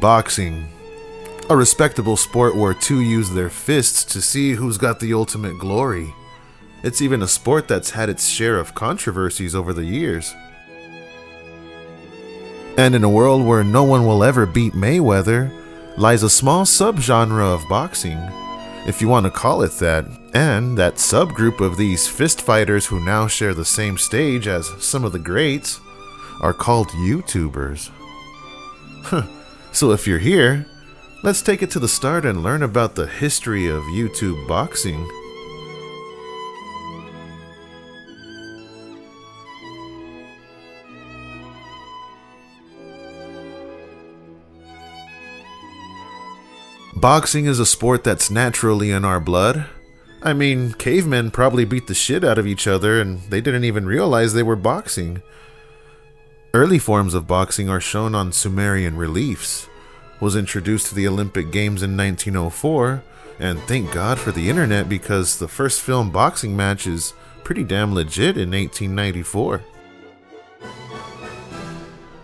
Boxing. A respectable sport where two use their fists to see who's got the ultimate glory. It's even a sport that's had its share of controversies over the years. And in a world where no one will ever beat Mayweather, lies a small subgenre of boxing, if you want to call it that, and that subgroup of these fist fighters who now share the same stage as some of the greats are called YouTubers. So if you're here, let's take it to the start and learn about the history of YouTube boxing. Boxing is a sport that's naturally in our blood. I mean, cavemen probably beat the shit out of each other and they didn't even realize they were boxing. Early forms of boxing are shown on Sumerian reliefs, was introduced to the Olympic Games in 1904, and thank God for the internet because the first film boxing match is pretty damn legit in 1894.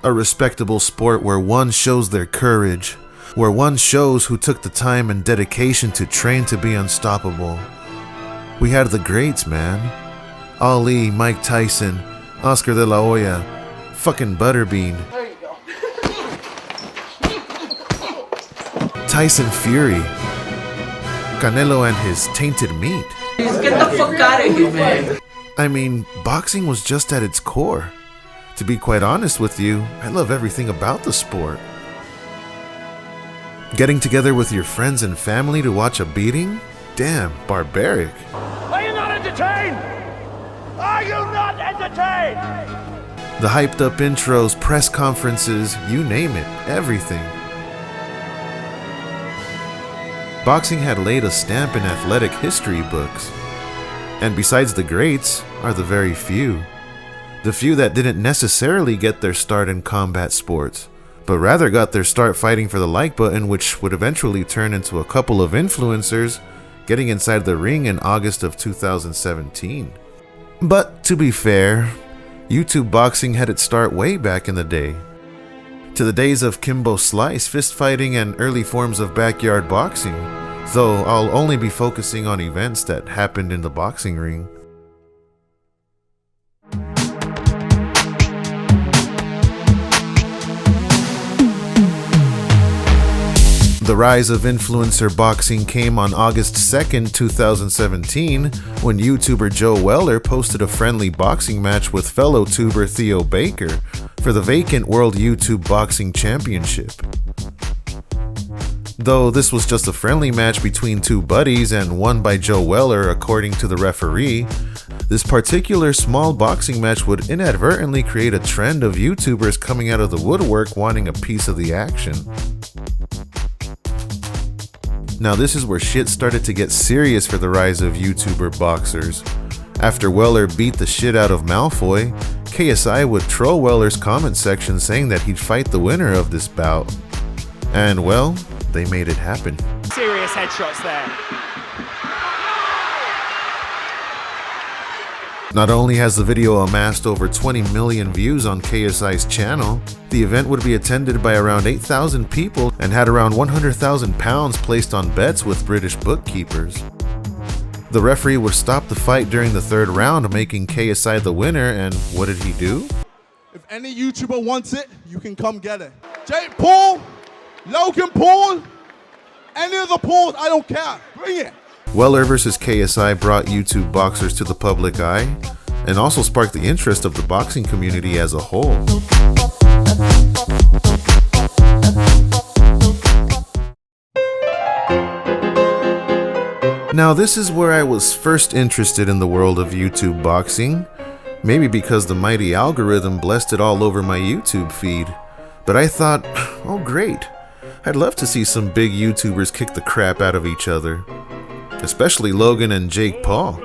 A respectable sport where one shows their courage, where one shows who took the time and dedication to train to be unstoppable. We had the greats, man. Ali, Mike Tyson, Oscar de la Hoya, fucking Butterbean. There you go. Tyson Fury, Canelo and his tainted meat. Just get the fuck out of here, man. I mean, boxing was just at its core. To be quite honest with you, I love everything about the sport. Getting together with your friends and family to watch a beating? Damn, barbaric. Are you not entertained? Are you not entertained? The hyped up intros, press conferences, you name it, everything. Boxing had laid a stamp in athletic history books. And besides the greats are the very few. The few that didn't necessarily get their start in combat sports, but rather got their start fighting for the like button, which would eventually turn into a couple of influencers getting inside the ring in August of 2017. But to be fair, YouTube boxing had its start way back in the day. To the days of Kimbo Slice, fist fighting, and early forms of backyard boxing, though I'll only be focusing on events that happened in the boxing ring. The rise of influencer boxing came on August 2nd, 2017, when YouTuber Joe Weller posted a friendly boxing match with fellow tuber Theo Baker for the vacant World YouTube Boxing Championship. Though this was just a friendly match between two buddies and won by Joe Weller according to the referee, this particular small boxing match would inadvertently create a trend of YouTubers coming out of the woodwork wanting a piece of the action. Now this is where shit started to get serious for the rise of YouTuber boxers. After Weller beat the shit out of Malfoy, KSI would troll Weller's comment section saying that he'd fight the winner of this bout. And well, they made it happen. Serious headshots there. Not only has the video amassed over 20 million views on KSI's channel, the event would be attended by around 8,000 people and had around 100,000 pounds placed on bets with British bookkeepers. The referee would stop the fight during the third round, making KSI the winner, and what did he do? If any YouTuber wants it, you can come get it. Jake Paul, Logan Paul, any of the Pauls, I don't care, bring it. Weller vs. KSI brought YouTube boxers to the public eye and also sparked the interest of the boxing community as a whole. Now this is where I was first interested in the world of YouTube boxing, maybe because the mighty algorithm blessed it all over my YouTube feed. But I thought, oh great, I'd love to see some big YouTubers kick the crap out of each other. Especially Logan and Jake Paul.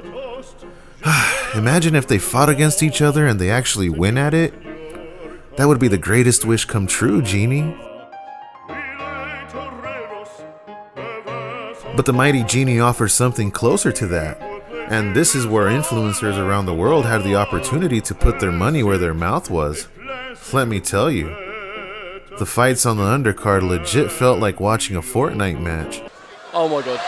Imagine if they fought against each other and they actually win at it. That would be the greatest wish come true, Genie. But the mighty Genie offers something closer to that. And this is where influencers around the world had the opportunity to put their money where their mouth was. Let me tell you. The fights on the undercard legit felt like watching a Fortnite match. Oh my god.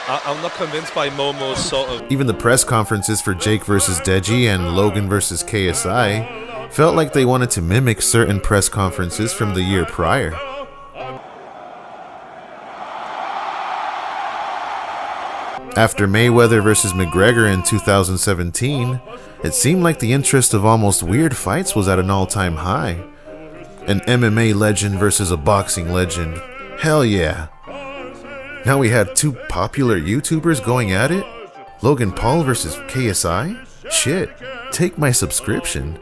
I'm not convinced by Momo's sort of... Even the press conferences for Jake vs. Deji and Logan vs. KSI felt like they wanted to mimic certain press conferences from the year prior. After Mayweather vs. McGregor in 2017, it seemed like the interest of almost weird fights was at an all-time high. An MMA legend versus a boxing legend. Hell yeah. Now we had two popular YouTubers going at it? Logan Paul versus KSI? Shit, take my subscription.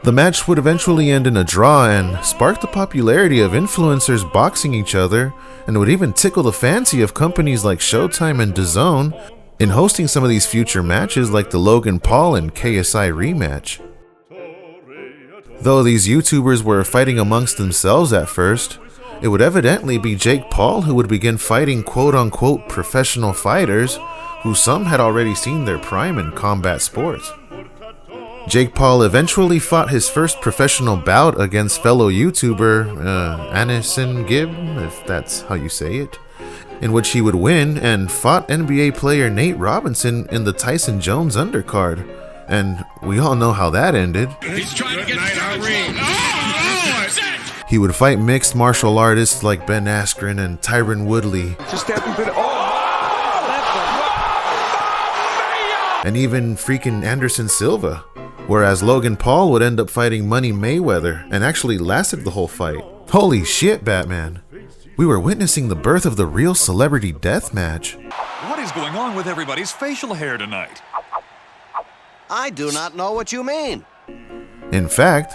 The match would eventually end in a draw and spark the popularity of influencers boxing each other, and would even tickle the fancy of companies like Showtime and DAZN in hosting some of these future matches like the Logan Paul and KSI rematch. Though these YouTubers were fighting amongst themselves at first, it would evidently be Jake Paul who would begin fighting quote-unquote professional fighters who some had already seen their prime in combat sports. Jake Paul eventually fought his first professional bout against fellow YouTuber Anderson Gibb, if that's how you say it, in which he would win, and fought NBA player Nate Robinson in the Tyson Jones undercard. And we all know how that ended. He's trying to get He would fight mixed martial artists like Ben Askren and Tyron Woodley. And even freaking Anderson Silva. Whereas Logan Paul would end up fighting Money Mayweather and actually lasted the whole fight. Holy shit, Batman. We were witnessing the birth of the real celebrity deathmatch. What is going on with everybody's facial hair tonight? I do not know what you mean. In fact,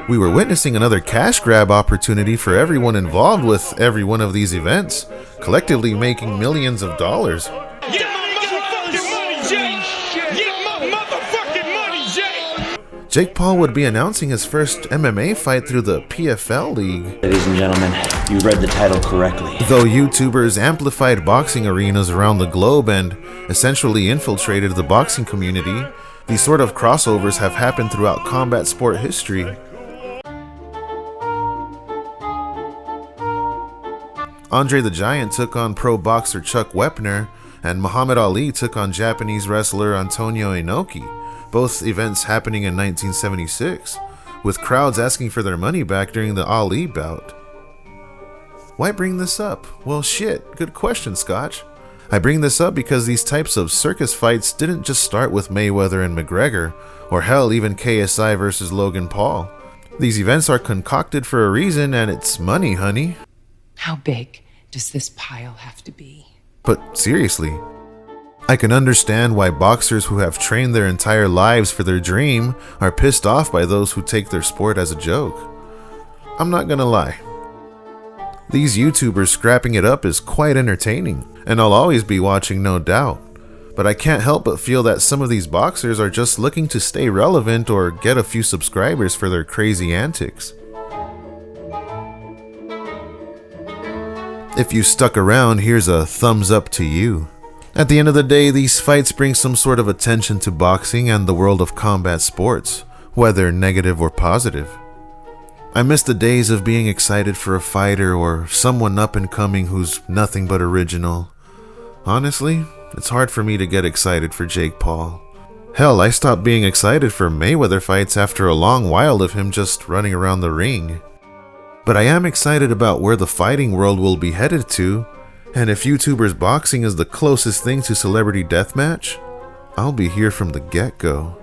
we were witnessing another cash grab opportunity for everyone involved with every one of these events, collectively making millions of dollars. Get my motherfucking money, Jake! Get my motherfucking money, Jake! Jake Paul would be announcing his first MMA fight through the PFL League. Ladies and gentlemen, you read the title correctly. Though YouTubers amplified boxing arenas around the globe and essentially infiltrated the boxing community, these sort of crossovers have happened throughout combat sport history. Andre the Giant took on pro boxer Chuck Wepner, and Muhammad Ali took on Japanese wrestler Antonio Inoki, both events happening in 1976, with crowds asking for their money back during the Ali bout. Why bring this up? Well shit, good question, Scotch. I bring this up because these types of circus fights didn't just start with Mayweather and McGregor, or hell, even KSI versus Logan Paul. These events are concocted for a reason, and it's money, honey. How big does this pile have to be? But seriously, I can understand why boxers who have trained their entire lives for their dream are pissed off by those who take their sport as a joke. I'm not gonna lie. These YouTubers scrapping it up is quite entertaining, and I'll always be watching, no doubt. But I can't help but feel that some of these boxers are just looking to stay relevant or get a few subscribers for their crazy antics. If you stuck around, here's a thumbs up to you. At the end of the day, these fights bring some sort of attention to boxing and the world of combat sports, whether negative or positive. I miss the days of being excited for a fighter or someone up and coming who's nothing but original. Honestly, it's hard for me to get excited for Jake Paul. Hell, I stopped being excited for Mayweather fights after a long while of him just running around the ring. But I am excited about where the fighting world will be headed to, and if YouTubers boxing is the closest thing to celebrity deathmatch, I'll be here from the get-go.